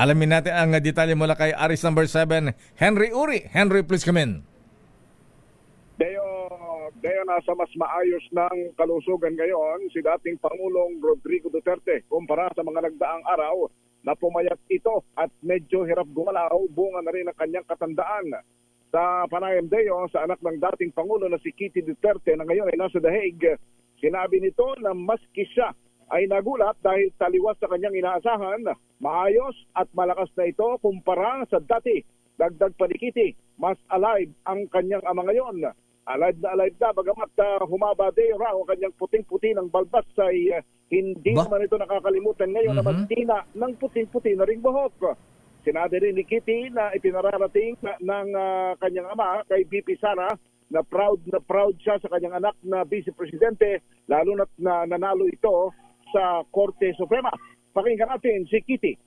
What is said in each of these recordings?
Alamin natin ang detalye mula kay Aris number 7, Henry Uri. Henry, please come in. Deo nasa mas maayos ng kalusugan ngayon si dating Pangulong Rodrigo Duterte kumpara sa mga nagdaang araw na pumayat ito at medyo hirap gumalaw, bunga na rin ang kanyang katandaan. Sa panayam Deo sa anak ng dating Pangulo na si Kitty Duterte na ngayon ay nasa The Hague, sinabi nito na maski siya ay nagulat dahil taliwas sa kanyang inaasahan, maayos at malakas na ito kumpara sa dati. Dagdag pa ni Kitty, mas alive ang kanyang ama ngayon. Alive na, bagamat humaba din raw ang kanyang puting-puti ng balbas ay hindi naman ito nakakalimutan ngayon na magtina ng puting-puti na ring buhok. Sinabi rin ni Kitty na ipinararating ng kanyang ama kay VP Sara na proud siya sa kanyang anak na Vice Presidente, lalo na nanalo ito sa Korte Suprema. Pakinggan natin si Kitty.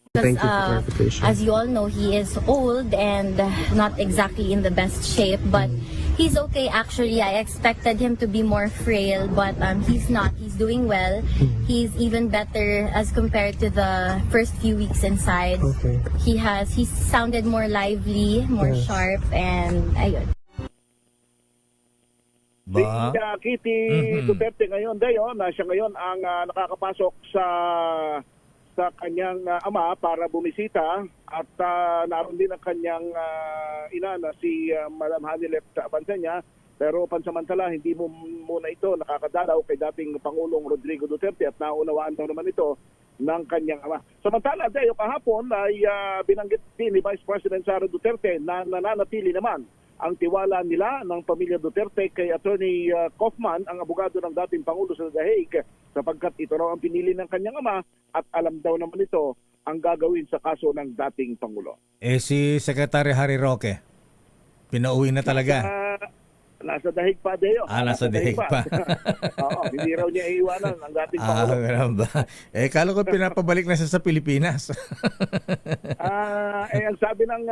Because, as you all know, he is old and not exactly in the best shape, but he's okay actually. I expected him to be more frail, but he's not. He's doing well. He's even better as compared to the first few weeks inside. Okay. He sounded more lively, more sharp, and ayun. Si Kitty Duterte ngayon, Dayo, na siya ngayon ang nakakapasok sa kanyang ama para bumisita at naroon din ang kanyang ina na si Madam Hanilep Abansenya, pero pansamantala hindi mo muna ito nakakadalaw kay dating Pangulong Rodrigo Duterte at naunawaan daw naman ito ng kanyang ama. Samantala, Dayo, kahapon ay binanggit din ni Vice President Sara Duterte na nananatili naman ang tiwala nila ng pamilya Duterte kay Attorney Kaufman, ang abogado ng dating Pangulo sa The Hague, sapagkat ito raw ang pinili ng kanyang ama at alam daw naman ito ang gagawin sa kaso ng dating Pangulo. Si Secretary Harry Roque, pinauwi na talaga. Nasa dahig pa, Deo. Nasa dahig pa. Oo, hindi raw niya iiwanan ang dating Pangulo. Ganun ba? Kala ko pinapabalik na siya sa Pilipinas. Ang sabi ng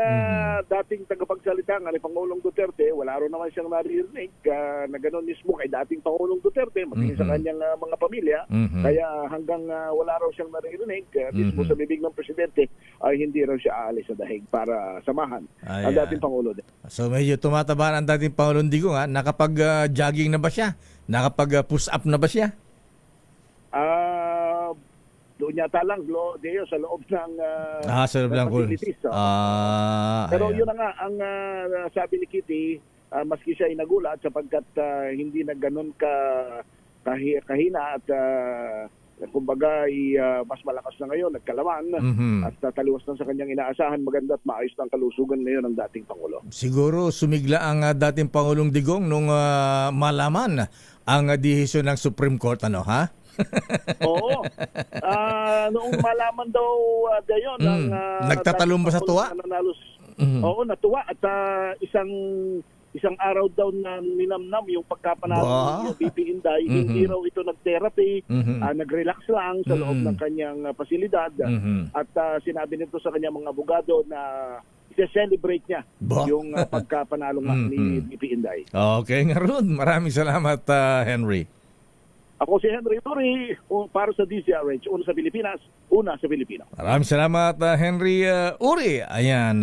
dating tagapagsalita ni Pangulong Duterte, wala raw naman siyang naririnig na gano'n mismo kay dating Pangulong Duterte, maging sa kanyang mga pamilya. Kaya hanggang wala raw siyang naririnig, mismo sa bibig ng Presidente, ay hindi raw siya aalis sa dahig para samahan ang dating Pangulo. So medyo tumatabahan ang dating Pangulong Digong. Nakapag-jogging na ba siya? Nakapag-push up na ba siya? Doon yata lang, Deo, sa loob ng sa loob ng facilities. Pero yun na nga, ang sabi ni Kitty, maski siya ay nagulat sapagkat hindi na ganun kahina at kumbaga mas malakas na ngayon, nagkalaman at taliwas na sa kanyang inaasahan, maganda at maayos ng kalusugan ngayon ng dating Pangulo. Siguro sumigla ang dating Pangulong Digong nung malaman ang desisyon ng Supreme Court, ano ha? Oo. Noong malaman daw gayon nagtatalon ba sa tuwa? Oo, natuwa at isang araw daw na ninamnam yung pagkapanalo ng BP Inday. Hindi raw ito nag-therapy, nag-relax lang sa loob ng kanyang pasilidad at sinabi nito sa kanyang mga abogado na i-celebrate niya yung pagkapanalo ni BP Inday. Okay nga ron. Maraming salamat, Henry. Ako si Henry Uri para sa DZRH, una sa Pilipinas, una sa Pilipino. Maraming salamat, Henry Uri. Ayan.